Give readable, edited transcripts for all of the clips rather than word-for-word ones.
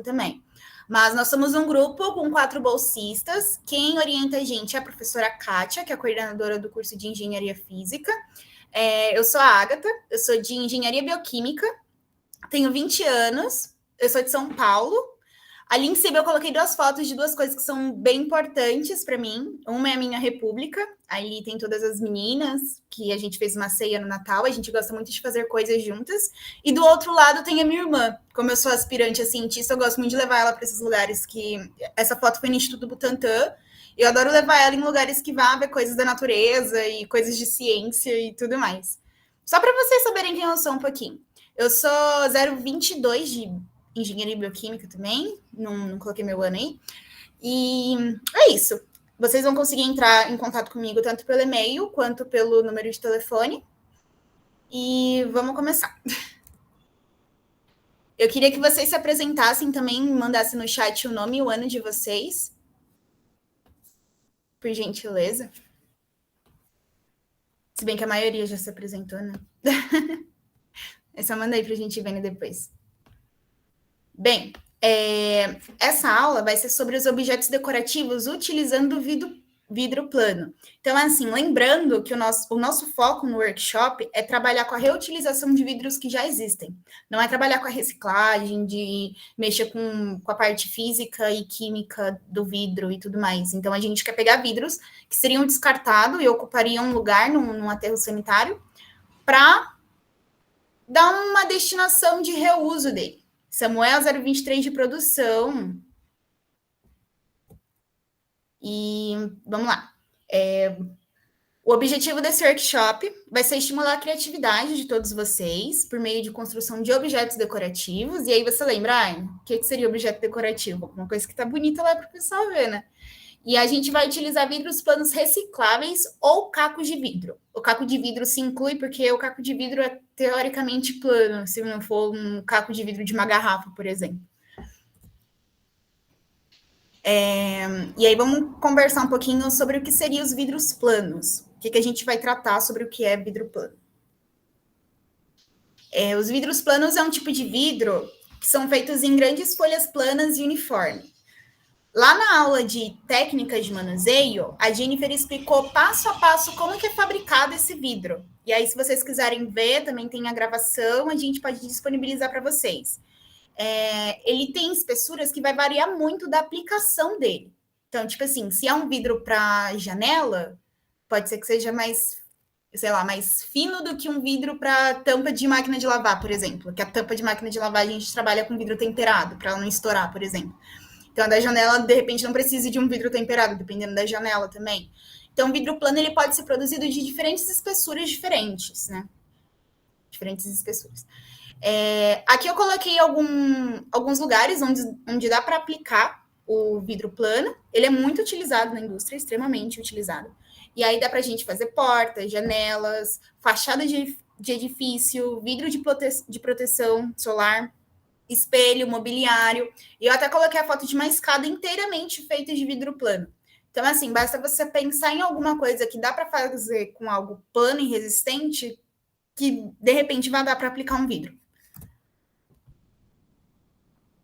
também. Mas nós somos um grupo com 4 bolsistas. Quem orienta a gente é a professora Kátia, que é a coordenadora do curso de Engenharia Física. Eu sou a Ágata, eu sou de Engenharia Bioquímica, tenho 20 anos, eu sou de São Paulo. Ali em cima eu coloquei 2 fotos de 2 coisas que são bem importantes para mim. Uma é a minha república, ali tem todas as meninas, que a gente fez uma ceia no Natal, a gente gosta muito de fazer coisas juntas. E do outro lado tem a minha irmã. Como eu sou aspirante a cientista, eu gosto muito de levar ela para esses lugares que... Essa foto foi no Instituto Butantan. Eu adoro levar ela em lugares que vá ver coisas da natureza e coisas de ciência e tudo mais. Só para vocês saberem quem eu sou um pouquinho. Eu sou 022 de Engenharia Bioquímica também, não coloquei meu ano aí. E é isso. Vocês vão conseguir entrar em contato comigo tanto pelo e-mail quanto pelo número de telefone. E vamos começar. Eu queria que vocês se apresentassem também, mandassem no chat o nome e o ano de vocês. Por gentileza. Se bem que a maioria já se apresentou, né? É só mandar aí pra gente ver depois. Bem, essa aula vai ser sobre os objetos decorativos utilizando vidro plano. Então, assim, lembrando que o nosso foco no workshop é trabalhar com a reutilização de vidros que já existem. Não é trabalhar com a reciclagem, de mexer com a parte física e química do vidro e tudo mais. Então, a gente quer pegar vidros que seriam descartados e ocupariam um lugar num aterro sanitário para dar uma destinação de reuso dele. Samuel 023 de produção. E vamos lá. O objetivo desse workshop vai ser estimular a criatividade de todos vocês por meio de construção de objetos decorativos. E aí você lembra, o que seria objeto decorativo? Uma coisa que tá bonita lá para o pessoal ver, né? E a gente vai utilizar vidros planos recicláveis ou cacos de vidro. O caco de vidro se inclui porque o caco de vidro é teoricamente plano, se não for um caco de vidro de uma garrafa, por exemplo. E aí vamos conversar um pouquinho sobre o que seriam os vidros planos. O que a gente vai tratar sobre o que é vidro plano. Os vidros planos é um tipo de vidro que são feitos em grandes folhas planas e uniformes. Lá na aula de técnicas de manuseio, a Jennifer explicou passo a passo como que é fabricado esse vidro. E aí, se vocês quiserem ver, também tem a gravação, a gente pode disponibilizar para vocês. Ele tem espessuras que vai variar muito da aplicação dele. Então, tipo assim, se é um vidro para janela, pode ser que seja mais, sei lá, mais fino do que um vidro para tampa de máquina de lavar, por exemplo. Que a tampa de máquina de lavar a gente trabalha com vidro temperado, para ela não estourar, por exemplo. Então, a da janela, de repente, não precisa de um vidro temperado, dependendo da janela também. Então, o vidro plano ele pode ser produzido de diferentes espessuras diferentes, né? Diferentes espessuras. Aqui eu coloquei alguns lugares onde dá para aplicar o vidro plano. Ele é muito utilizado na indústria, extremamente utilizado. E aí dá para a gente fazer portas, janelas, fachada de edifício, vidro de proteção solar, espelho, mobiliário, e eu até coloquei a foto de uma escada inteiramente feita de vidro plano. Então, assim, basta você pensar em alguma coisa que dá para fazer com algo plano e resistente, que de repente vai dar para aplicar um vidro.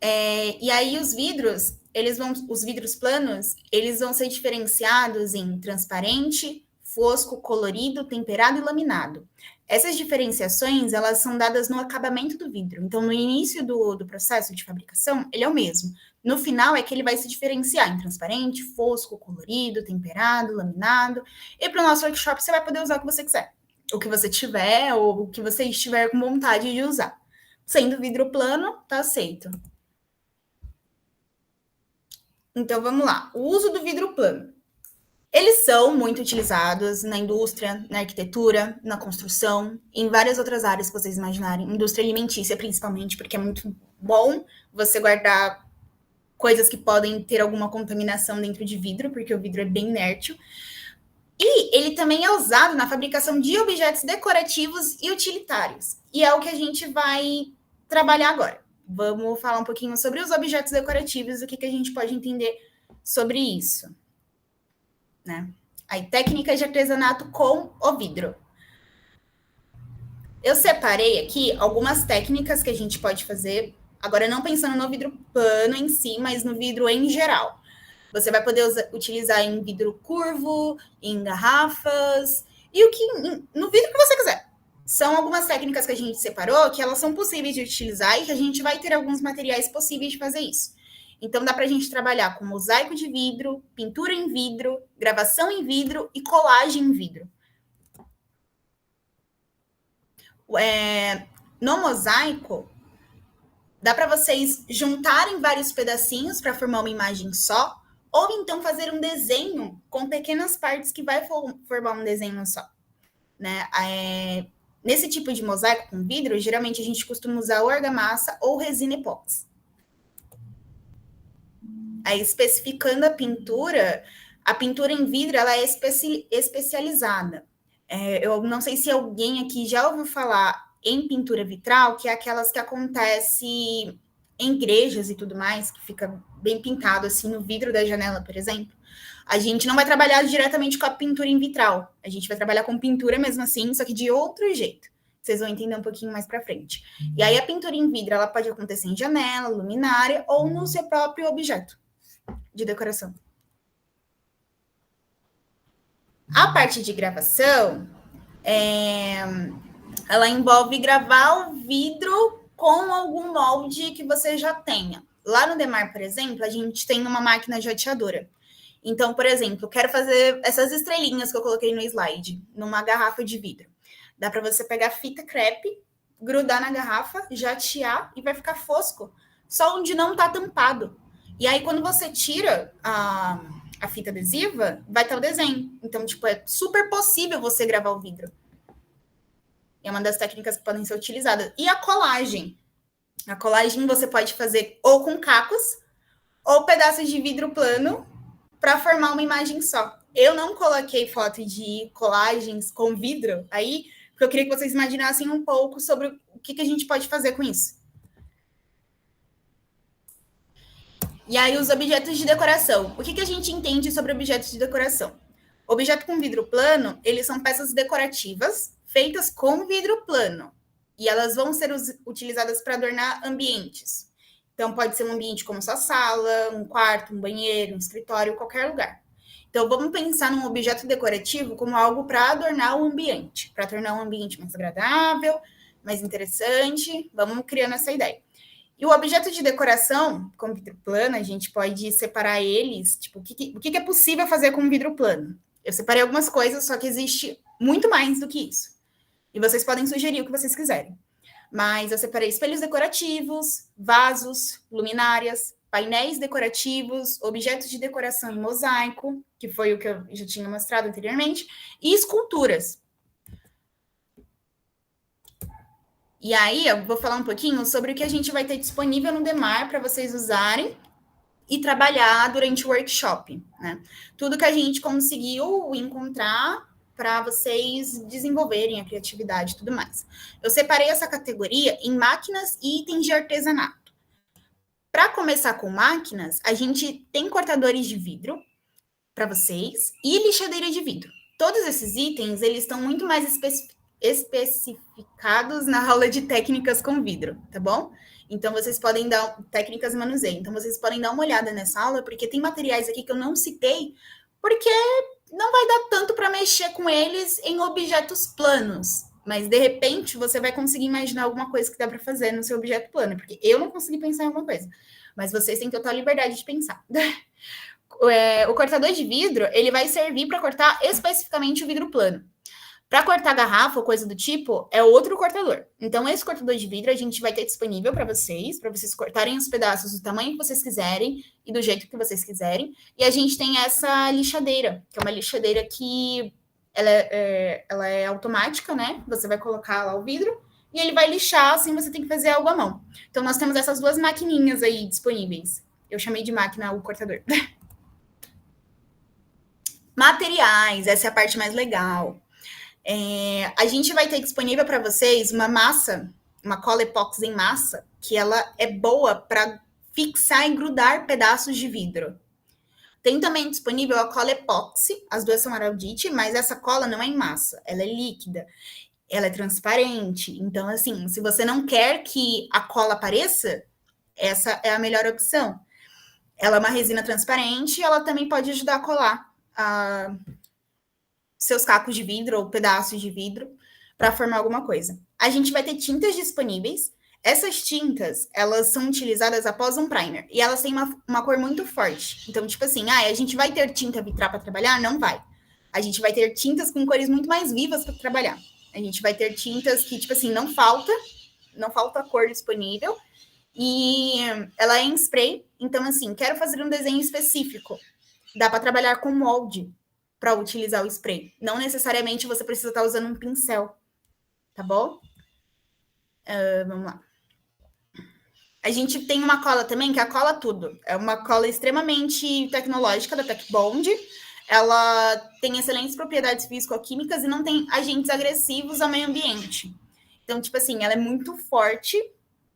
E aí os vidros planos, eles vão ser diferenciados em transparente, fosco, colorido, temperado e laminado. Essas diferenciações, elas são dadas no acabamento do vidro. Então, no início do processo de fabricação, ele é o mesmo. No final, é que ele vai se diferenciar em transparente, fosco, colorido, temperado, laminado. E para o nosso workshop, você vai poder usar o que você quiser. O que você tiver, ou o que você estiver com vontade de usar. Sendo vidro plano, tá aceito. Então, vamos lá. O uso do vidro plano. Eles são muito utilizados na indústria, na arquitetura, na construção, em várias outras áreas que vocês imaginarem. Indústria alimentícia, principalmente, porque é muito bom você guardar coisas que podem ter alguma contaminação dentro de vidro, porque o vidro é bem inértil. E ele também é usado na fabricação de objetos decorativos e utilitários. E é o que a gente vai trabalhar agora. Vamos falar um pouquinho sobre os objetos decorativos, o que a gente pode entender sobre isso. Né? Aí, técnicas de artesanato com o vidro. Eu separei aqui algumas técnicas que a gente pode fazer Agora, não pensando no vidro plano em si, mas no vidro em geral. Você vai poder utilizar em vidro curvo, em garrafas, e no vidro que você quiser. São algumas técnicas que a gente separou que elas são possíveis de utilizar e que a gente vai ter alguns materiais possíveis de fazer isso. Então, dá para a gente trabalhar com mosaico de vidro, pintura em vidro, gravação em vidro e colagem em vidro. No mosaico, dá para vocês juntarem vários pedacinhos para formar uma imagem só, ou então fazer um desenho com pequenas partes que vai formar um desenho só. Né? Nesse tipo de mosaico com vidro, geralmente a gente costuma usar ou argamassa ou resina epóxi. Aí, especificando a pintura em vidro ela é especializada. Eu não sei se alguém aqui já ouviu falar em pintura vitral, que é aquelas que acontece em igrejas e tudo mais, que fica bem pintado assim no vidro da janela, por exemplo. A gente não vai trabalhar diretamente com a pintura em vitral. A gente vai trabalhar com pintura mesmo assim, só que de outro jeito. Vocês vão entender um pouquinho mais para frente. E aí a pintura em vidro, ela pode acontecer em janela, luminária ou no seu próprio objeto de decoração. A parte de gravação, ela envolve gravar o vidro com algum molde que você já tenha. Lá no Demar, por exemplo, a gente tem uma máquina jateadora. Então, por exemplo, quero fazer essas estrelinhas que eu coloquei no slide, numa garrafa de vidro. Dá para você pegar fita crepe, grudar na garrafa, jatear e vai ficar fosco, só onde não está tampado. E aí, quando você tira a fita adesiva, vai estar o desenho. Então, tipo, é super possível você gravar o vidro. É uma das técnicas que podem ser utilizadas. E a colagem. A colagem você pode fazer ou com cacos ou pedaços de vidro plano para formar uma imagem só. Eu não coloquei foto de colagens com vidro aí, porque eu queria que vocês imaginassem um pouco sobre o que a gente pode fazer com isso. E aí, os objetos de decoração. O que a gente entende sobre objetos de decoração? Objeto com vidro plano, eles são peças decorativas feitas com vidro plano. E elas vão ser utilizadas para adornar ambientes. Então, pode ser um ambiente como sua sala, um quarto, um banheiro, um escritório, qualquer lugar. Então, vamos pensar num objeto decorativo como algo para adornar o ambiente, para tornar um ambiente mais agradável, mais interessante. Vamos criando essa ideia. E o objeto de decoração, com vidro plano, a gente pode separar eles, tipo, o que é possível fazer com vidro plano? Eu separei algumas coisas, só que existe muito mais do que isso. E vocês podem sugerir o que vocês quiserem. Mas eu separei espelhos decorativos, vasos, luminárias, painéis decorativos, objetos de decoração em mosaico, que foi o que eu já tinha mostrado anteriormente, e esculturas. E aí, eu vou falar um pouquinho sobre o que a gente vai ter disponível no Demar para vocês usarem e trabalhar durante o workshop, né? Tudo que a gente conseguiu encontrar para vocês desenvolverem a criatividade e tudo mais. Eu separei essa categoria em máquinas e itens de artesanato. Para começar com máquinas, a gente tem cortadores de vidro para vocês e lixadeira de vidro. Todos esses itens, eles estão muito mais especificados na aula de técnicas com vidro, tá bom? Então, vocês podem dar técnicas de manuseio. Então, vocês podem dar uma olhada nessa aula, porque tem materiais aqui que eu não citei, porque não vai dar tanto para mexer com eles em objetos planos. Mas, de repente, você vai conseguir imaginar alguma coisa que dá para fazer no seu objeto plano, porque eu não consegui pensar em alguma coisa. Mas vocês têm total liberdade de pensar. O cortador de vidro, ele vai servir para cortar especificamente o vidro plano. Para cortar garrafa ou coisa do tipo, é outro cortador. Então, esse cortador de vidro a gente vai ter disponível para vocês cortarem os pedaços do tamanho que vocês quiserem e do jeito que vocês quiserem. E a gente tem essa lixadeira, que é uma lixadeira que ela é automática, né? Você vai colocar lá o vidro e ele vai lixar, assim você tem que fazer algo à mão. Então, nós temos essas duas maquininhas aí disponíveis. Eu chamei de máquina o cortador. Materiais, essa é a parte mais legal. A gente vai ter disponível para vocês uma massa, uma cola epóxi em massa, que ela é boa para fixar e grudar pedaços de vidro. Tem também disponível a cola epóxi, as duas são araldite, mas essa cola não é em massa, ela é líquida, ela é transparente. Então, assim, se você não quer que a cola apareça, essa é a melhor opção. Ela é uma resina transparente e ela também pode ajudar a colar seus cacos de vidro ou pedaços de vidro para formar alguma coisa. A gente vai ter tintas disponíveis. Essas tintas, elas são utilizadas após um primer. E elas têm uma cor muito forte. Então, tipo assim, a gente vai ter tinta vitral para trabalhar? Não vai. A gente vai ter tintas com cores muito mais vivas para trabalhar. A gente vai ter tintas que, tipo assim, não falta cor disponível. E ela é em spray. Então, assim, quero fazer um desenho específico. Dá para trabalhar com molde para utilizar o spray. Não necessariamente você precisa estar usando um pincel. Tá bom? Vamos lá. A gente tem uma cola também que é a cola tudo. É uma cola extremamente tecnológica da Tech Bond. Ela tem excelentes propriedades físico-químicas e não tem agentes agressivos ao meio ambiente. Então, tipo assim, ela é muito forte,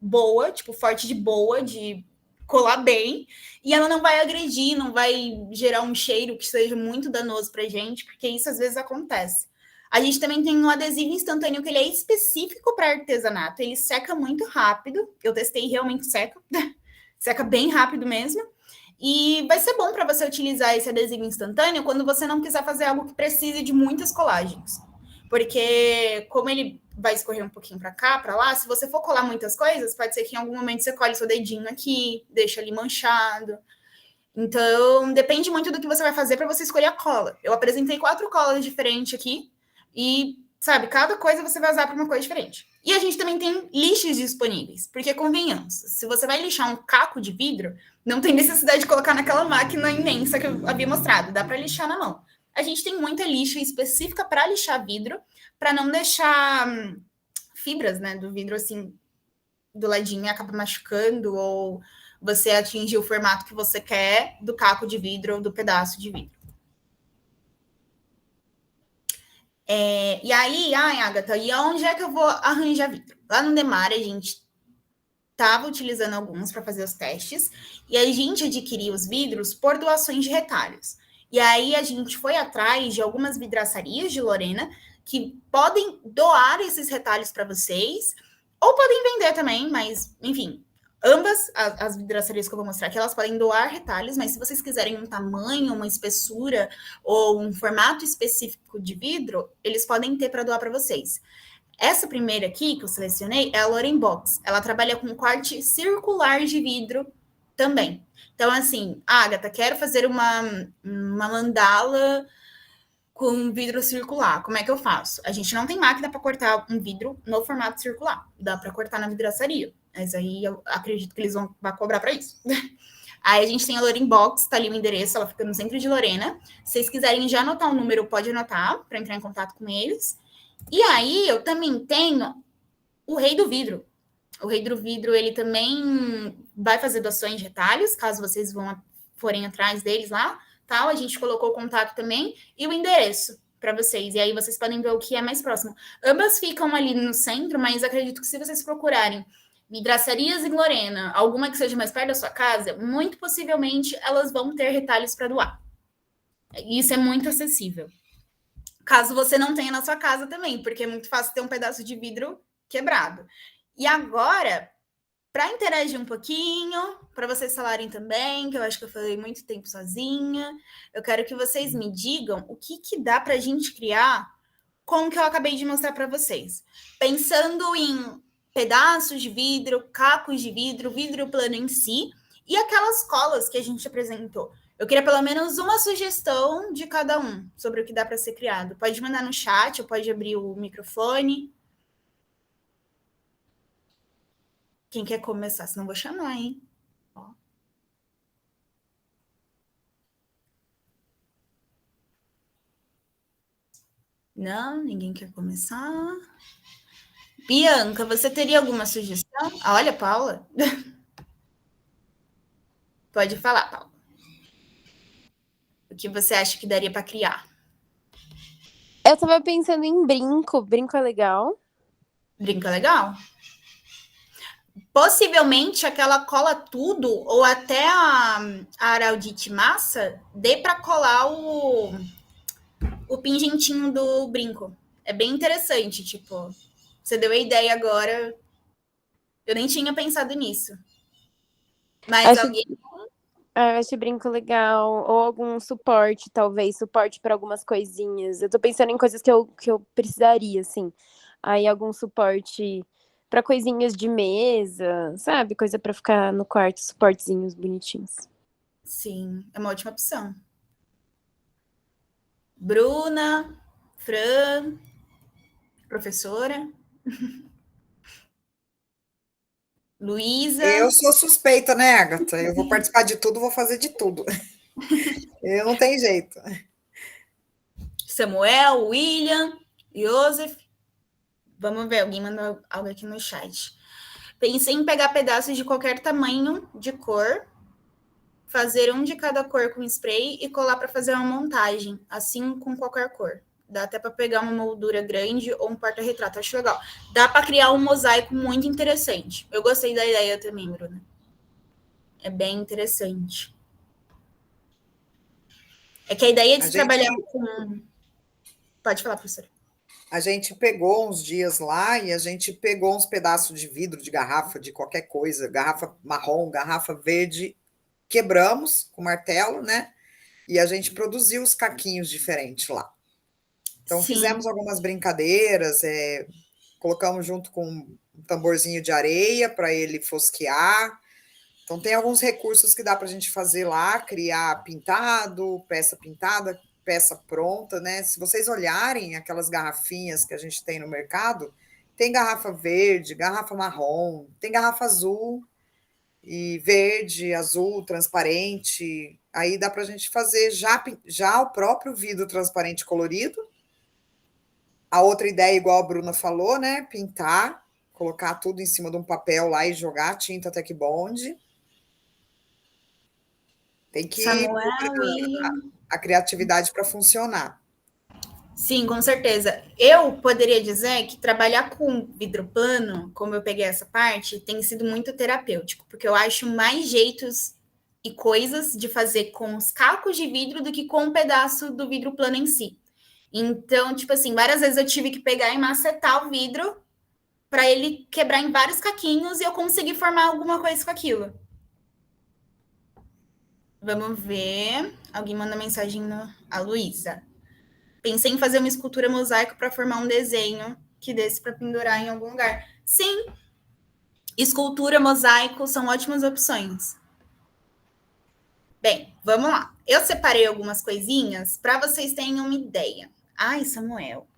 boa, tipo, forte de boa, de colar bem, e ela não vai agredir, não vai gerar um cheiro que seja muito danoso pra gente, porque isso às vezes acontece. A gente também tem um adesivo instantâneo que ele é específico para artesanato, ele seca muito rápido, eu testei, realmente seca, seca bem rápido mesmo, e vai ser bom para você utilizar esse adesivo instantâneo quando você não quiser fazer algo que precise de muitas colagens. Porque, como ele vai escorrer um pouquinho para cá, para lá, se você for colar muitas coisas, pode ser que em algum momento você colhe seu dedinho aqui, deixa ali manchado. Então, depende muito do que você vai fazer para você escolher a cola. Eu apresentei 4 colas diferentes aqui e, sabe, cada coisa você vai usar para uma coisa diferente. E a gente também tem lixos disponíveis, porque convenhamos, se você vai lixar um caco de vidro, não tem necessidade de colocar naquela máquina imensa que eu havia mostrado, dá para lixar na mão. A gente tem muita lixa específica para lixar vidro, para não deixar fibras, né, do vidro assim do ladinho e acaba machucando ou você atingir o formato que você quer do caco de vidro ou do pedaço de vidro. E aí, Agatha, e onde é que eu vou arranjar vidro? Lá no Demar, a gente estava utilizando alguns para fazer os testes e a gente adquiria os vidros por doações de retalhos. E aí a gente foi atrás de algumas vidraçarias de Lorena que podem doar esses retalhos para vocês ou podem vender também, mas enfim, ambas as vidraçarias que eu vou mostrar aqui, elas podem doar retalhos, mas se vocês quiserem um tamanho, uma espessura ou um formato específico de vidro, eles podem ter para doar para vocês. Essa primeira aqui, que eu selecionei, é a Loren Box. Ela trabalha com corte circular de vidro também. Então, assim, Agatha, quero fazer uma mandala com vidro circular. Como é que eu faço? A gente não tem máquina para cortar um vidro no formato circular. Dá para cortar na vidraçaria. Mas aí eu acredito que eles vão cobrar para isso. Aí a gente tem a Loren Box, tá ali o endereço, ela fica no centro de Lorena. Se vocês quiserem já anotar o número, pode anotar para entrar em contato com eles. E aí eu também tenho o Rei do Vidro. O Rei do Vidro, ele também vai fazer doações de retalhos, caso vocês forem atrás deles lá, tal. A gente colocou o contato também e o endereço para vocês. E aí vocês podem ver o que é mais próximo. Ambas ficam ali no centro, mas acredito que se vocês procurarem vidraçarias em Lorena, alguma que seja mais perto da sua casa, muito possivelmente elas vão ter retalhos para doar. Isso é muito acessível. Caso você não tenha na sua casa também, porque é muito fácil ter um pedaço de vidro quebrado. E agora, para interagir um pouquinho, para vocês falarem também, que eu acho que eu falei muito tempo sozinha, eu quero que vocês me digam o que dá para a gente criar com o que eu acabei de mostrar para vocês. Pensando em pedaços de vidro, cacos de vidro, vidro plano em si, e aquelas colas que a gente apresentou. Eu queria pelo menos uma sugestão de cada um sobre o que dá para ser criado. Pode mandar no chat, ou pode abrir o microfone. Quem quer começar? Senão vou chamar, hein? Ó. Não, ninguém quer começar. Bianca, você teria alguma sugestão? Olha, Paula. Pode falar, Paula. O que você acha que daria para criar? Eu tava pensando em brinco. Brinco é legal. Brinco é legal? Possivelmente aquela cola tudo, ou até a araldite massa, dê para colar o pingentinho do brinco. É bem interessante, tipo, você deu a ideia agora. Eu nem tinha pensado nisso. Mas alguém... Eu acho brinco legal. Ou algum suporte, talvez. Suporte para algumas coisinhas. Eu tô pensando em coisas que eu precisaria, assim. Aí algum suporte para coisinhas de mesa, sabe? Coisa para ficar no quarto, suportezinhos bonitinhos. Sim, é uma ótima opção. Bruna, Fran, professora, Luísa, Eu sou suspeita, né, Agatha? Eu vou participar de tudo, vou fazer de tudo. Eu não tem jeito. Samuel, William, Joseph. Vamos ver, alguém mandou algo aqui no chat. Pensei em pegar pedaços de qualquer tamanho de cor, fazer um de cada cor com spray e colar para fazer uma montagem, assim com qualquer cor. Dá até para pegar uma moldura grande ou um porta-retrato, acho legal. Dá para criar um mosaico muito interessante. Eu gostei da ideia também, Bruna. É bem interessante. É que a ideia A de gente, trabalhar com... Pode falar, professora. a gente pegou uns dias lá e a gente pegou uns pedaços de vidro, de garrafa, de qualquer coisa, garrafa marrom, garrafa verde, quebramos com martelo, né? E a gente produziu os caquinhos diferentes lá. Então, Sim, fizemos algumas brincadeiras, colocamos junto com um tamborzinho de areia para ele fosquear. Então, tem alguns recursos que dá para a gente fazer lá, criar pintado, peça pintada, peça pronta, né? Se vocês olharem aquelas garrafinhas que a gente tem no mercado, tem garrafa verde, garrafa marrom, tem garrafa azul e verde, azul, transparente. Aí dá para a gente fazer já o próprio vidro transparente colorido. A outra ideia, igual a Bruna falou, né? Pintar, colocar tudo em cima de um papel lá e jogar tinta Tech Bond. Tem que pôr Samuel, William. a criatividade para funcionar. Sim, com certeza. Eu poderia dizer que trabalhar com vidro plano, como eu peguei essa parte, tem sido muito terapêutico, porque eu acho mais jeitos e coisas de fazer com os cacos de vidro do que com um pedaço do vidro plano em si. Então, tipo assim, várias vezes eu tive que pegar e macetar o vidro para ele quebrar em vários caquinhos e eu conseguir formar alguma coisa com aquilo. Vamos ver. Alguém manda mensagem a Luísa. Pensei em fazer uma escultura mosaico para formar um desenho que desse para pendurar em algum lugar. Sim, escultura, mosaico são ótimas opções. Bem, vamos lá. Eu separei algumas coisinhas para vocês terem uma ideia. Ai, Samuel.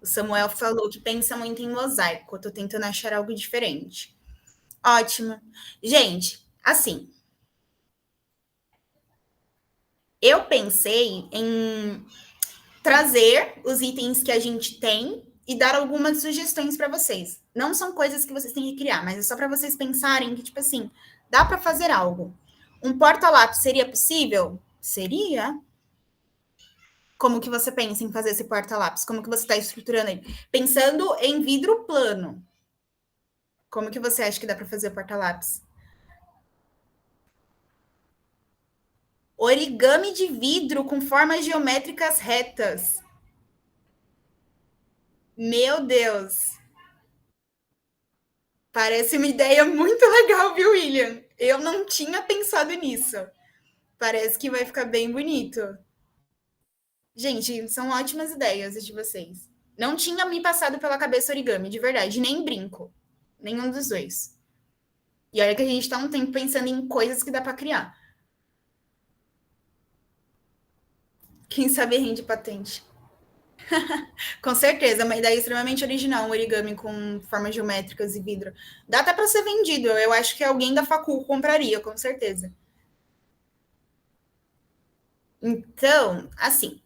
O Samuel falou que pensa muito em mosaico. Eu tô tentando achar algo diferente. Ótimo. Gente, assim, eu pensei em trazer os itens que a gente tem e dar algumas sugestões para vocês. Não são coisas que vocês têm que criar, mas é só para vocês pensarem que, tipo assim, dá para fazer algo. Um porta-lápis seria possível? Seria. Como que você pensa em fazer esse porta-lápis? Como que você está estruturando aí? Pensando em vidro plano. Como que você acha que dá para fazer o porta-lápis? Origami de vidro com formas geométricas retas. Meu Deus. Parece uma ideia muito legal, viu, William? Eu não tinha pensado nisso. Parece que vai ficar bem bonito. Gente, são ótimas ideias as de vocês. Não tinha me passado pela cabeça origami, de verdade, nem brinco. Nenhum dos dois. E olha que a gente tá um tempo pensando em coisas que dá para criar. Quem sabe rende patente. Com certeza, é uma ideia extremamente original, um origami com formas geométricas e vidro. Dá até para ser vendido. Eu acho que alguém da facul compraria, com certeza. Então, assim,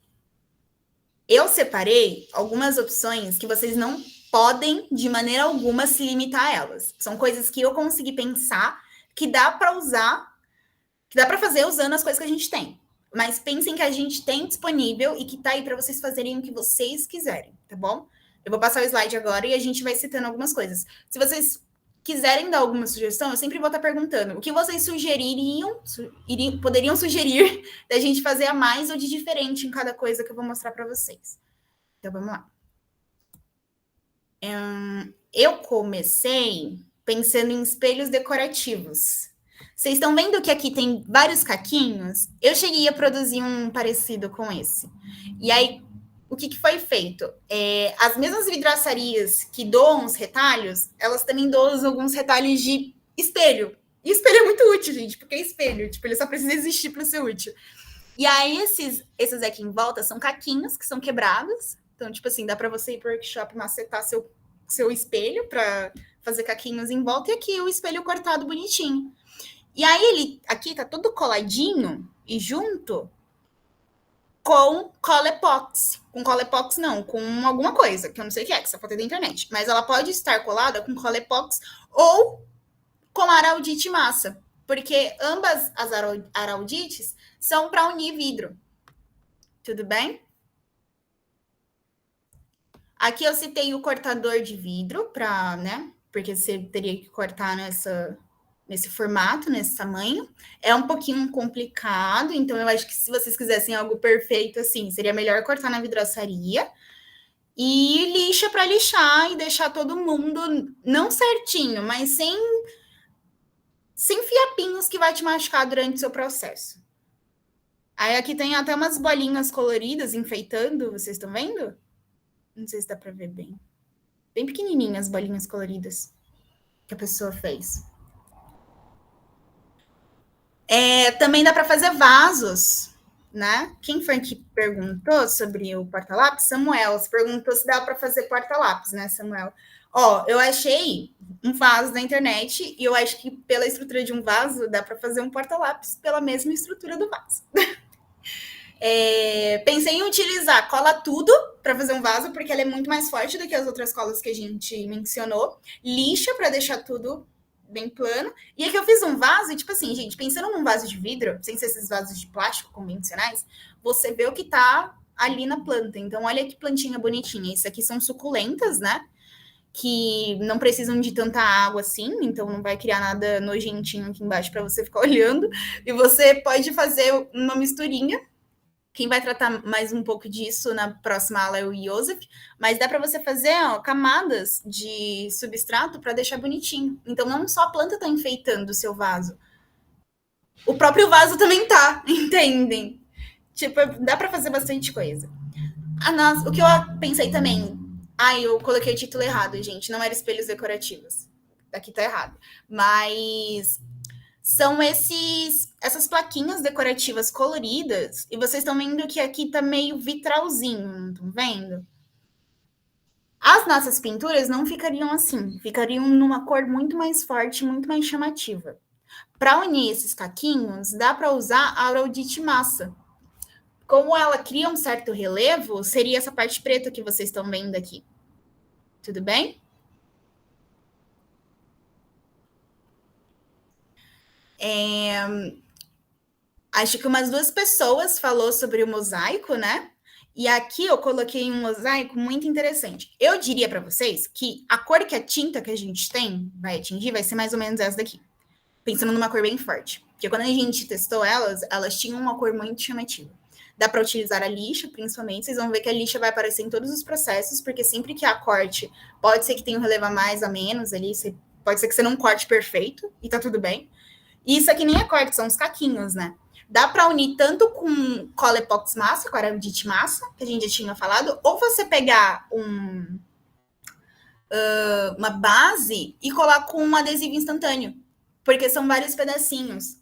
eu separei algumas opções que vocês não podem, de maneira alguma, se limitar a elas. São coisas que eu consegui pensar que dá para usar, que dá para fazer usando as coisas que a gente tem. Mas pensem que a gente tem disponível e que tá aí para vocês fazerem o que vocês quiserem, tá bom? Eu vou passar o slide agora e a gente vai citando algumas coisas. Se vocês quiserem dar alguma sugestão, eu sempre vou estar perguntando o que vocês poderiam sugerir da gente fazer a mais ou de diferente em cada coisa que eu vou mostrar para vocês. Então, vamos lá. Eu comecei pensando em espelhos decorativos. Vocês estão vendo que aqui tem vários caquinhos? Eu cheguei a produzir um parecido com esse. E aí, o que foi feito? As mesmas vidraçarias que doam os retalhos, elas também doam alguns retalhos de espelho. E espelho é muito útil, gente, porque é espelho. Tipo, ele só precisa existir para ser útil. E aí, esses aqui em volta são caquinhos que são quebrados. Então, tipo assim, dá para você ir para o workshop macetar seu espelho para fazer caquinhos em volta. E aqui o espelho cortado bonitinho. E aí, ele aqui tá todo coladinho e junto com cola epoxy. Com cola epoxy, não, com alguma coisa, que eu não sei o que é, que só pode ter da internet. Mas ela pode estar colada com cola epoxy ou com araldite massa. Porque ambas as araldites são para unir vidro. Tudo bem? Aqui eu citei o cortador de vidro, para, né? Porque você teria que cortar nesse formato, nesse tamanho. É um pouquinho complicado, então eu acho que se vocês quisessem algo perfeito assim, seria melhor cortar na vidraçaria e lixa para lixar e deixar todo mundo não certinho, mas sem fiapinhos que vai te machucar durante o seu processo. Aí aqui tem até umas bolinhas coloridas enfeitando, vocês estão vendo? Não sei se dá para ver bem. Bem pequenininhas as bolinhas coloridas que a pessoa fez. Também dá para fazer vasos, né? Quem foi que perguntou sobre o porta-lápis? Samuel. Você perguntou se dá para fazer porta-lápis, né, Samuel? Eu achei um vaso na internet e eu acho que pela estrutura de um vaso dá para fazer um porta-lápis pela mesma estrutura do vaso. Pensei em utilizar cola tudo para fazer um vaso, porque ela é muito mais forte do que as outras colas que a gente mencionou. Lixa para deixar tudo bem plano. E aqui eu fiz um vaso, e tipo assim, gente, pensando num vaso de vidro, sem ser esses vasos de plástico convencionais, você vê o que tá ali na planta. Então, olha que plantinha bonitinha. Isso aqui são suculentas, né? Que não precisam de tanta água assim, então não vai criar nada nojentinho aqui embaixo para você ficar olhando. E você pode fazer uma misturinha. Quem vai tratar mais um pouco disso na próxima aula é o Joseph, mas dá para você fazer camadas de substrato para deixar bonitinho. Então, não só a planta está enfeitando o seu vaso, o próprio vaso também tá, entendem? Tipo, dá para fazer bastante coisa. O que eu pensei também, eu coloquei o título errado, gente, não era espelhos decorativos. Aqui tá errado. Mas são essas plaquinhas decorativas coloridas, e vocês estão vendo que aqui tá meio vitralzinho, não estão vendo? As nossas pinturas não ficariam assim, ficariam numa cor muito mais forte, muito mais chamativa. Para unir esses caquinhos, dá para usar a araldite massa. Como ela cria um certo relevo, seria essa parte preta que vocês estão vendo aqui. Tudo bem? Acho que umas 2 pessoas falou sobre o mosaico, né? E aqui eu coloquei um mosaico muito interessante. Eu diria para vocês que a cor que a tinta que a gente tem vai atingir vai ser mais ou menos essa daqui. Pensando numa cor bem forte. Porque quando a gente testou elas tinham uma cor muito chamativa. Dá para utilizar a lixa, principalmente. Vocês vão ver que a lixa vai aparecer em todos os processos, porque sempre que há corte, pode ser que tenha um relevo a mais, a menos ali. Pode ser que você não corte perfeito, e tá tudo bem. E isso aqui nem é corte, são os caquinhos, né? Dá para unir tanto com cola epox massa, com araldite massa, que a gente já tinha falado, ou você pegar uma base e colar com um adesivo instantâneo, porque são vários pedacinhos.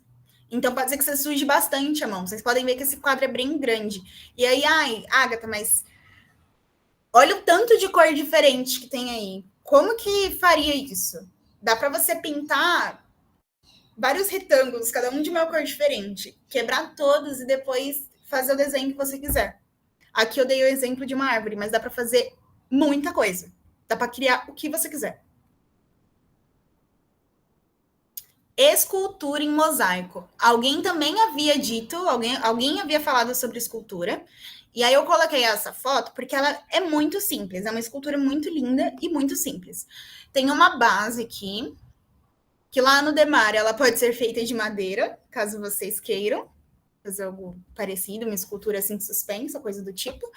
Então, pode ser que você suje bastante a mão. Vocês podem ver que esse quadro é bem grande. E aí, Agatha, mas olha o tanto de cor diferente que tem aí. Como que faria isso? Dá para você pintar vários retângulos, cada um de uma cor diferente, quebrar todos e depois fazer o desenho que você quiser. Aqui eu dei o exemplo de uma árvore, mas dá para fazer muita coisa. Dá para criar o que você quiser. Escultura em mosaico. Alguém também havia dito, alguém havia falado sobre escultura, e aí eu coloquei essa foto porque ela é muito simples, é uma escultura muito linda e muito simples. Tem uma base aqui, que lá no Demar ela pode ser feita de madeira, caso vocês queiram fazer algo parecido, uma escultura assim suspensa, coisa do tipo.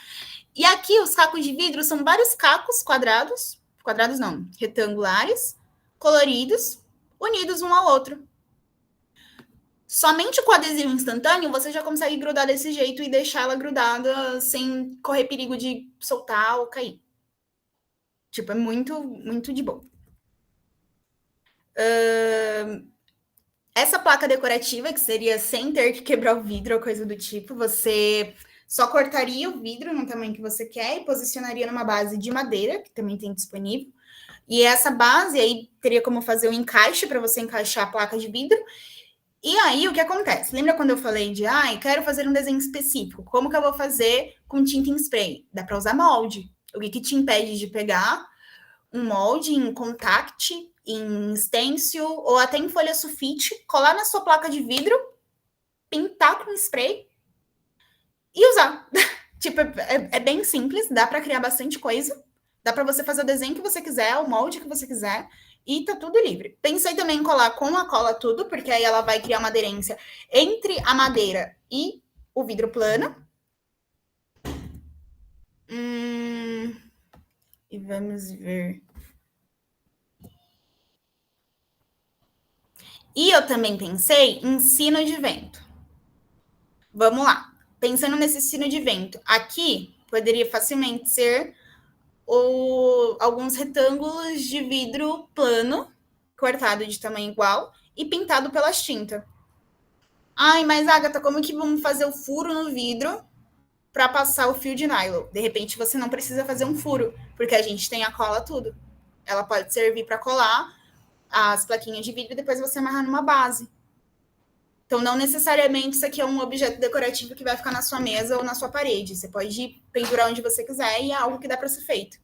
E aqui os cacos de vidro são vários cacos quadrados não, retangulares, coloridos, unidos um ao outro. Somente com o adesivo instantâneo, você já consegue grudar desse jeito e deixar ela grudada sem correr perigo de soltar ou cair. Tipo, é muito, muito de boa. Essa placa decorativa, que seria sem ter que quebrar o vidro ou coisa do tipo, você só cortaria o vidro no tamanho que você quer e posicionaria numa base de madeira, que também tem disponível. E essa base aí teria como fazer um encaixe para você encaixar a placa de vidro. E aí, o que acontece? Lembra quando eu falei de, quero fazer um desenho específico? Como que eu vou fazer com tinta em spray? Dá para usar molde. O que te impede de pegar um molde em contact, em stencil ou até em folha sulfite, colar na sua placa de vidro, pintar com spray e usar. Tipo, é bem simples, dá para criar bastante coisa. Dá para você fazer o desenho que você quiser, o molde que você quiser, e tá tudo livre. Pensei também em colar com a cola tudo, porque aí ela vai criar uma aderência entre a madeira e o vidro plano. E vamos ver. E eu também pensei em sino de vento. Vamos lá. Pensando nesse sino de vento, aqui poderia facilmente ser alguns retângulos de vidro plano, cortado de tamanho igual e pintado pelas tintas. Ai, mas Agatha, como que vamos fazer o furo no vidro para passar o fio de nylon? De repente você não precisa fazer um furo, porque a gente tem a cola tudo. Ela pode servir para colar as plaquinhas de vidro e depois você amarrar numa base. Então, não necessariamente isso aqui é um objeto decorativo que vai ficar na sua mesa ou na sua parede. Você pode pendurar onde você quiser e é algo que dá para ser feito.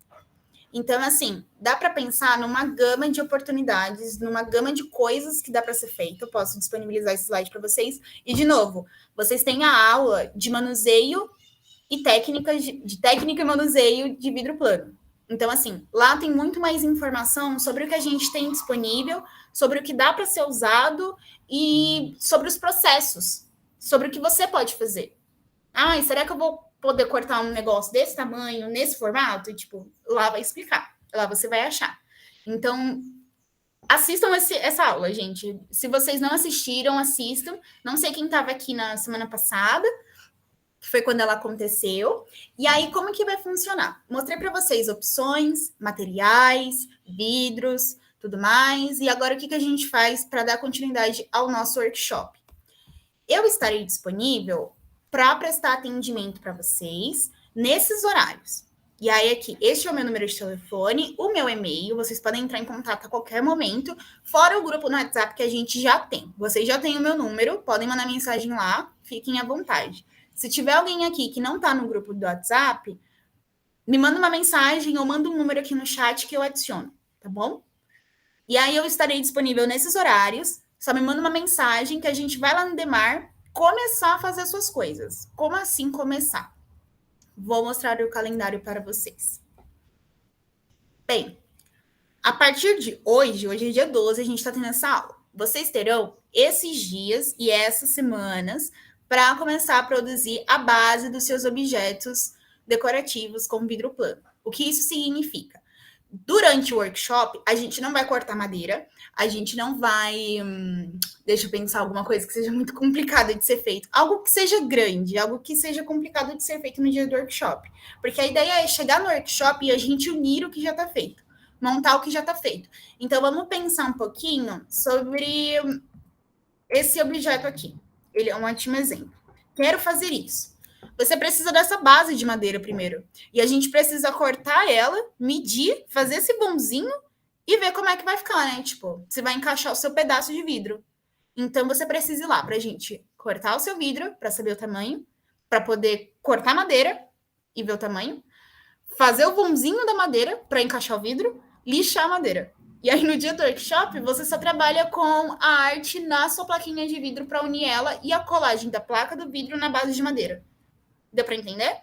Então, assim, dá para pensar numa gama de oportunidades, numa gama de coisas que dá para ser feito. Eu posso disponibilizar esse slide para vocês. E, de novo, vocês têm a aula de manuseio e técnica e manuseio de vidro plano. Então, assim, lá tem muito mais informação sobre o que a gente tem disponível, sobre o que dá para ser usado e sobre os processos, sobre o que você pode fazer. Será que eu vou poder cortar um negócio desse tamanho, nesse formato? E, tipo, lá vai explicar. Lá você vai achar. Então, assistam essa aula, gente. Se vocês não assistiram, assistam. Não sei quem estava aqui na semana passada, que foi quando ela aconteceu. E aí, como que vai funcionar? Mostrei para vocês opções, materiais, vidros, tudo mais. E agora, o que a gente faz para dar continuidade ao nosso workshop? Eu estarei disponível para prestar atendimento para vocês nesses horários. E aí, aqui, este é o meu número de telefone, o meu e-mail, vocês podem entrar em contato a qualquer momento, fora o grupo no WhatsApp que a gente já tem. Vocês já têm o meu número, podem mandar mensagem lá, fiquem à vontade. Se tiver alguém aqui que não está no grupo do WhatsApp, me manda uma mensagem ou manda um número aqui no chat que eu adiciono, tá bom? E aí eu estarei disponível nesses horários, só me manda uma mensagem que a gente vai lá no Demar começar a fazer as suas coisas. Como assim começar? Vou mostrar o calendário para vocês. Bem, a partir de hoje é dia 12, a gente está tendo essa aula. Vocês terão esses dias e essas semanas para começar a produzir a base dos seus objetos decorativos com vidro plano. O que isso significa? Durante o workshop, a gente não vai cortar madeira, a gente não vai... deixa eu pensar alguma coisa que seja muito complicada de ser feito. Algo que seja grande, algo que seja complicado de ser feito no dia do workshop. Porque a ideia é chegar no workshop e a gente unir o que já está feito. Montar o que já está feito. Então, vamos pensar um pouquinho sobre esse objeto aqui. Ele é um ótimo exemplo. Quero fazer isso. Você precisa dessa base de madeira primeiro. E a gente precisa cortar ela, medir, fazer esse bonzinho e ver como é que vai ficar, né? Tipo, você vai encaixar o seu pedaço de vidro. Então, você precisa ir lá pra gente cortar o seu vidro para saber o tamanho, para poder cortar a madeira e ver o tamanho, fazer o bonzinho da madeira para encaixar o vidro, lixar a madeira. E aí, no dia do workshop, você só trabalha com a arte na sua plaquinha de vidro para unir ela e a colagem da placa do vidro na base de madeira. Deu para entender?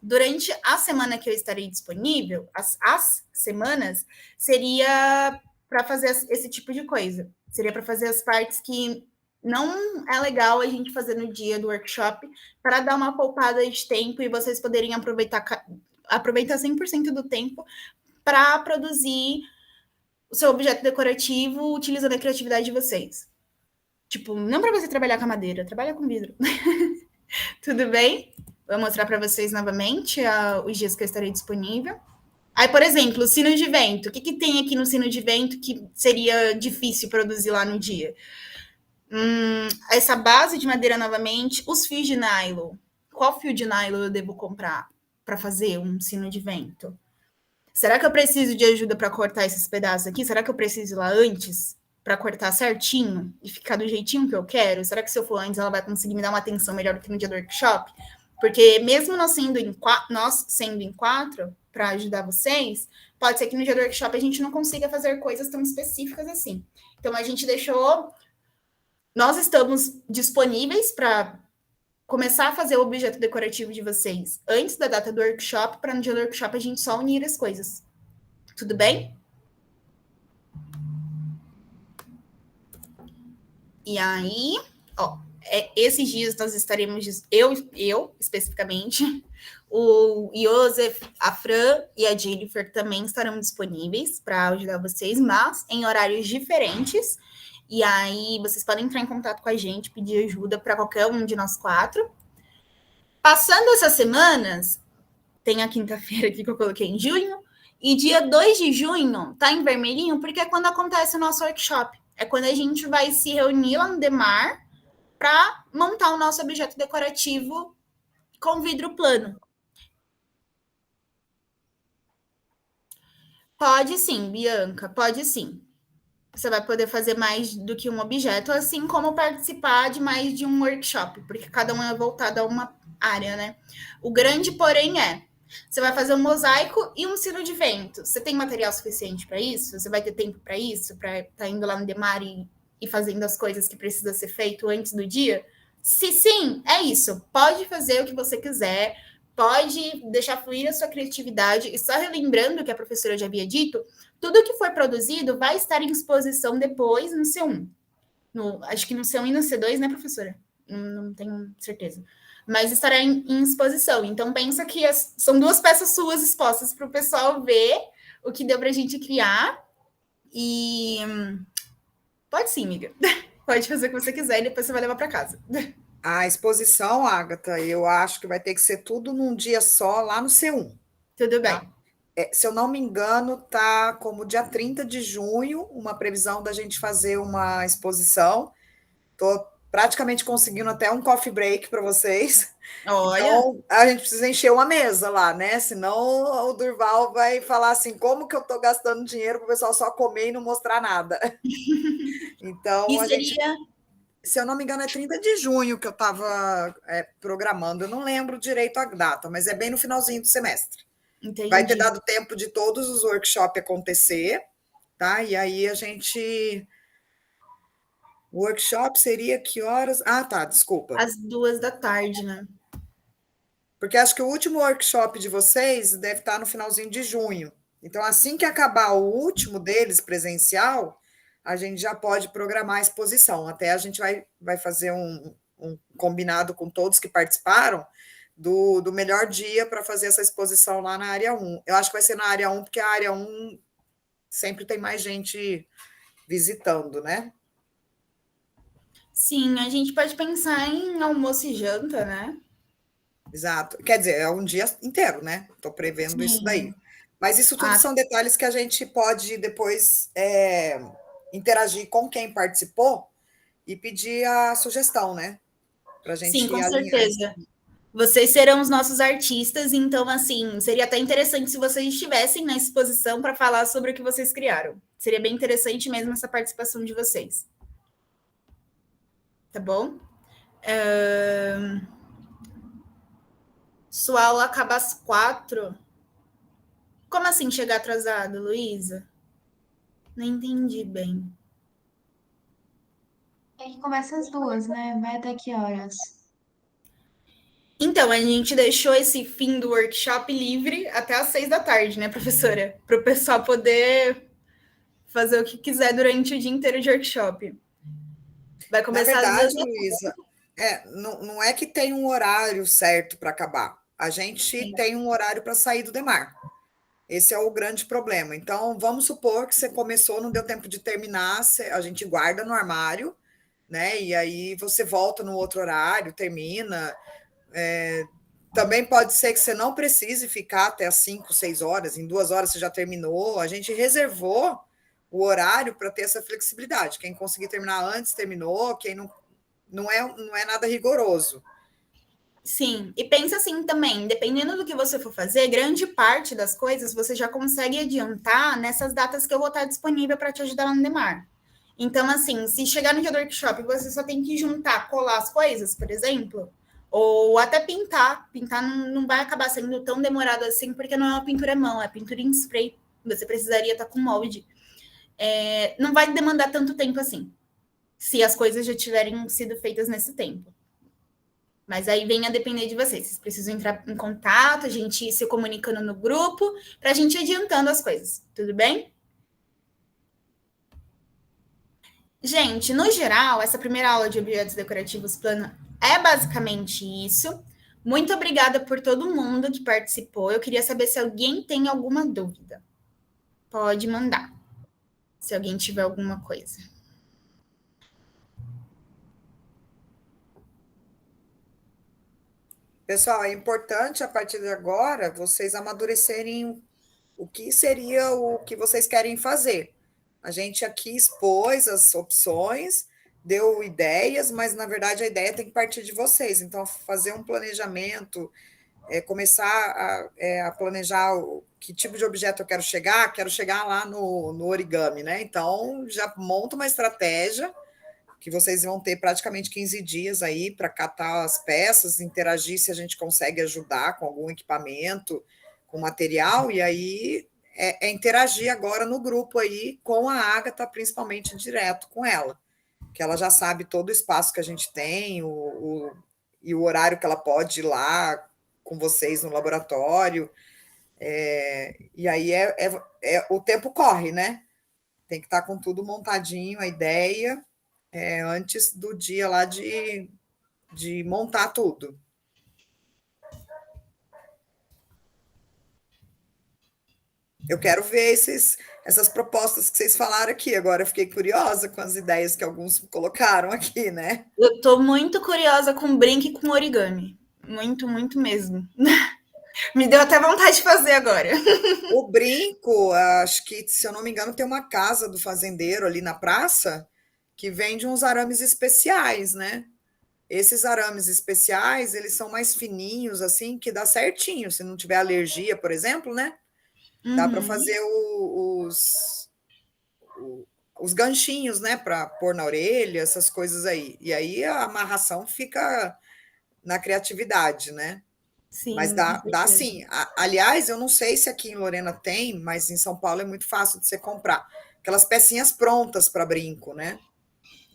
Durante a semana que eu estarei disponível, as semanas, seria para fazer esse tipo de coisa. Seria para fazer as partes que não é legal a gente fazer no dia do workshop, para dar uma poupada de tempo e vocês poderem aproveitar 100% do tempo para produzir o seu objeto decorativo utilizando a criatividade de vocês. Tipo, não para você trabalhar com a madeira, trabalha com vidro. Tudo bem? Vou mostrar para vocês novamente os dias que eu estarei disponível. Aí, por exemplo, o sino de vento. O que, que tem aqui no sino de vento que seria difícil produzir lá no dia? Essa base de madeira novamente, os fios de nylon. Qual fio de nylon eu devo comprar para fazer um sino de vento? Será que eu preciso de ajuda para cortar esses pedaços aqui? Será que eu preciso ir lá antes para cortar certinho e ficar do jeitinho que eu quero? Será que se eu for antes ela vai conseguir me dar uma atenção melhor do que no dia do workshop? Porque mesmo nós sendo em quatro para ajudar vocês, pode ser que no dia do workshop a gente não consiga fazer coisas tão específicas assim. Então a gente deixou, nós estamos disponíveis para começar a fazer o objeto decorativo de vocês antes da data do workshop, para no dia do workshop a gente só unir as coisas. Tudo bem? E aí, ó, esses dias nós estaremos, eu especificamente, o Joseph, a Fran e a Jennifer também estarão disponíveis para ajudar vocês, mas em horários diferentes. E aí vocês podem entrar em contato com a gente, pedir ajuda para qualquer um de nós quatro. Passando essas semanas, tem a quinta-feira aqui que eu coloquei em junho, e dia 2 de junho tá em vermelhinho, porque é quando acontece o nosso workshop. É quando a gente vai se reunir lá no Demar para montar o nosso objeto decorativo com vidro plano. Pode sim, Bianca, pode sim. Você vai poder fazer mais do que um objeto, assim como participar de mais de um workshop, porque cada um é voltado a uma área, né? O grande, porém, você vai fazer um mosaico e um sino de vento. Você tem material suficiente para isso? Você vai ter tempo para isso? Para estar indo lá no Demar e fazendo as coisas que precisa ser feito antes do dia? Se sim, é isso. Pode fazer o que você quiser, pode deixar fluir a sua criatividade. E só relembrando o que a professora já havia dito, tudo que for produzido vai estar em exposição depois no C1. Acho que no C1 e no C2, né, professora? Não tenho certeza. Mas estará em exposição. Então, pensa que são duas peças suas expostas para o pessoal ver o que deu para a gente criar. E pode sim, amiga. Pode fazer o que você quiser e depois você vai levar para casa. A exposição, Agatha, eu acho que vai ter que ser tudo num dia só, lá no C1. Tudo bem. Tá? Se eu não me engano, tá como dia 30 de junho, uma previsão da gente fazer uma exposição. Estou praticamente conseguindo até um coffee break para vocês. Olha. Então, a gente precisa encher uma mesa lá, né? Senão o Durval vai falar assim, como que eu estou gastando dinheiro para o pessoal só comer e não mostrar nada? Então, e seria... se eu não me engano, é 30 de junho que eu estava programando. Eu não lembro direito a data, mas é bem no finalzinho do semestre. Entendi. Vai ter dado tempo de todos os workshops acontecer, tá? E aí a gente... O workshop seria que horas? Ah, tá, desculpa. Às 2 da tarde, né? Porque acho que o último workshop de vocês deve estar no finalzinho de junho. Então, assim que acabar o último deles, presencial, a gente já pode programar a exposição. Até a gente vai fazer um combinado com todos que participaram do melhor dia para fazer essa exposição lá na área 1. Eu acho que vai ser na área 1, porque a área 1 sempre tem mais gente visitando, né? Sim, a gente pode pensar em almoço e janta, né? Exato. Quer dizer, é um dia inteiro, né? Estou prevendo Sim. isso daí. Mas isso tudo são detalhes que a gente pode depois interagir com quem participou e pedir a sugestão, né? Para a gente Sim, com alinhar. certeza. Vocês serão os nossos artistas, então, assim, seria até interessante se vocês estivessem na exposição para falar sobre o que vocês criaram. Seria bem interessante mesmo essa participação de vocês. Tá bom? Sua aula acaba às 4. Como assim chegar atrasado, Luísa? Não entendi bem. É que começa às 2, né? Vai até que horas? Então, a gente deixou esse fim do workshop livre até às 6 da tarde, né, professora? Para o pessoal poder fazer o que quiser durante o dia inteiro de workshop. Vai começar Na verdade, às 2. Luísa, não é que tem um horário certo para acabar. A gente tem um horário para sair do Demar. Esse é o grande problema. Então, vamos supor que você começou, não deu tempo de terminar, a gente guarda no armário, né? E aí você volta no outro horário, termina. Também pode ser que você não precise ficar até as 5, 6 horas, em 2 horas você já terminou. A gente reservou o horário para ter essa flexibilidade. Quem conseguir terminar antes, terminou. Quem não é nada rigoroso. Sim, e pensa assim também, dependendo do que você for fazer, grande parte das coisas você já consegue adiantar nessas datas que eu vou estar disponível para te ajudar lá no Demar. Então, assim, se chegar no dia do workshop, você só tem que juntar, colar as coisas, por exemplo, ou até pintar. Pintar não vai acabar sendo tão demorado assim, porque não é uma pintura à mão, é pintura em spray. Você precisaria estar com molde. Não vai demandar tanto tempo assim, se as coisas já tiverem sido feitas nesse tempo. Mas aí vem a depender de vocês. Vocês precisam entrar em contato, a gente ir se comunicando no grupo, para a gente ir adiantando as coisas. Tudo bem? Gente, no geral, essa primeira aula de objetos decorativos plano é basicamente isso. Muito obrigada por todo mundo que participou. Eu queria saber se alguém tem alguma dúvida. Pode mandar, se alguém tiver alguma coisa. Pessoal, é importante, a partir de agora, vocês amadurecerem o que seria o que vocês querem fazer. A gente aqui expôs as opções, deu ideias, mas, na verdade, a ideia tem que partir de vocês. Então, fazer um planejamento, começar a planejar que tipo de objeto eu quero chegar lá no origami, né? Então, já monta uma estratégia que vocês vão ter praticamente 15 dias aí para catar as peças, interagir se a gente consegue ajudar com algum equipamento, com material, e aí interagir agora no grupo aí com a Agatha, principalmente direto com ela, que ela já sabe todo o espaço que a gente tem, e o horário que ela pode ir lá com vocês no laboratório, e aí o tempo corre, né? Tem que estar com tudo montadinho, a ideia, antes do dia lá de montar tudo. Eu quero ver essas propostas que vocês falaram aqui. Agora eu fiquei curiosa com as ideias que alguns colocaram aqui, né? Eu estou muito curiosa com brinco e com origami. Muito, muito mesmo. Me deu até vontade de fazer agora. O brinco, acho que, se eu não me engano, tem uma casa do fazendeiro ali na praça que vende uns arames especiais, né? Esses arames especiais, eles são mais fininhos, assim, que dá certinho. Se não tiver alergia, por exemplo, né? Dá para fazer os ganchinhos, né? Para pôr na orelha, essas coisas aí. E aí a amarração fica na criatividade, né? Sim, Mas dá sim. Aliás, eu não sei se aqui em Lorena tem, mas em São Paulo é muito fácil de você comprar. Aquelas pecinhas prontas para brinco, né?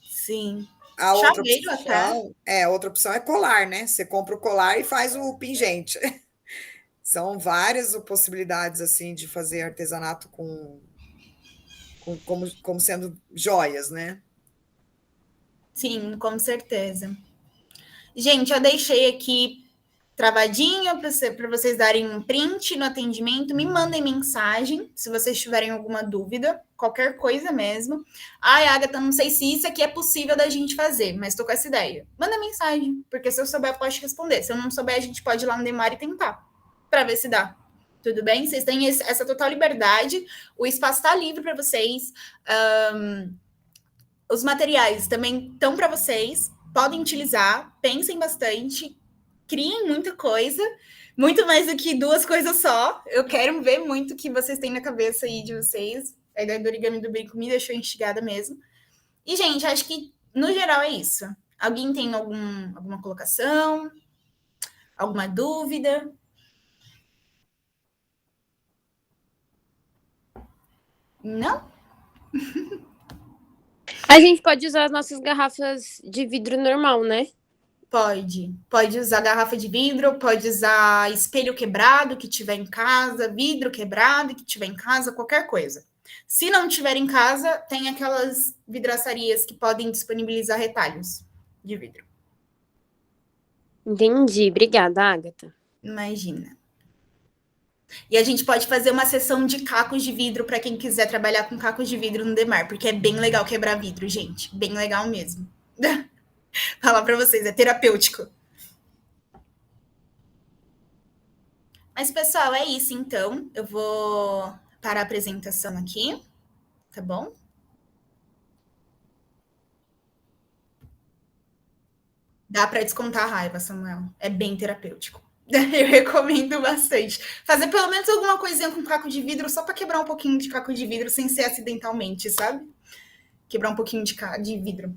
Sim. A outra Chaveiro até. outra opção é colar, né? Você compra o colar e faz o pingente. São várias possibilidades assim de fazer artesanato como sendo joias, né? Sim, com certeza. Gente, eu deixei aqui travadinho para vocês darem um print no atendimento. Me mandem mensagem se vocês tiverem alguma dúvida, qualquer coisa mesmo. Ai, Agatha, não sei se isso aqui é possível da gente fazer, mas estou com essa ideia. Manda mensagem, porque se eu souber, eu posso responder. Se eu não souber, a gente pode ir lá no Demar e tentar, para ver se dá. Tudo bem? Vocês têm essa total liberdade. O espaço está livre para vocês. Os materiais também estão para vocês. Podem utilizar. Pensem bastante. Criem muita coisa. Muito mais do que 2 coisas só. Eu quero ver muito o que vocês têm na cabeça aí de vocês. A ideia do origami do brinco me deixou instigada mesmo. E, gente, acho que, no geral, é isso. Alguém tem alguma colocação? Alguma dúvida? Não? A gente pode usar as nossas garrafas de vidro normal, né? Pode. Pode usar garrafa de vidro, pode usar espelho quebrado que tiver em casa, vidro quebrado que tiver em casa, qualquer coisa. Se não tiver em casa, tem aquelas vidraçarias que podem disponibilizar retalhos de vidro. Entendi. Obrigada, Agatha. Imagina. E a gente pode fazer uma sessão de cacos de vidro para quem quiser trabalhar com cacos de vidro no Demar, porque é bem legal quebrar vidro, gente. Bem legal mesmo. Falar para vocês, é terapêutico. Mas, pessoal, é isso então. Eu vou parar a apresentação aqui, tá bom? Dá para descontar a raiva, Samuel. É bem terapêutico. Eu recomendo bastante. Fazer pelo menos alguma coisinha com caco de vidro, só para quebrar um pouquinho de caco de vidro sem ser acidentalmente, sabe? Quebrar um pouquinho de vidro.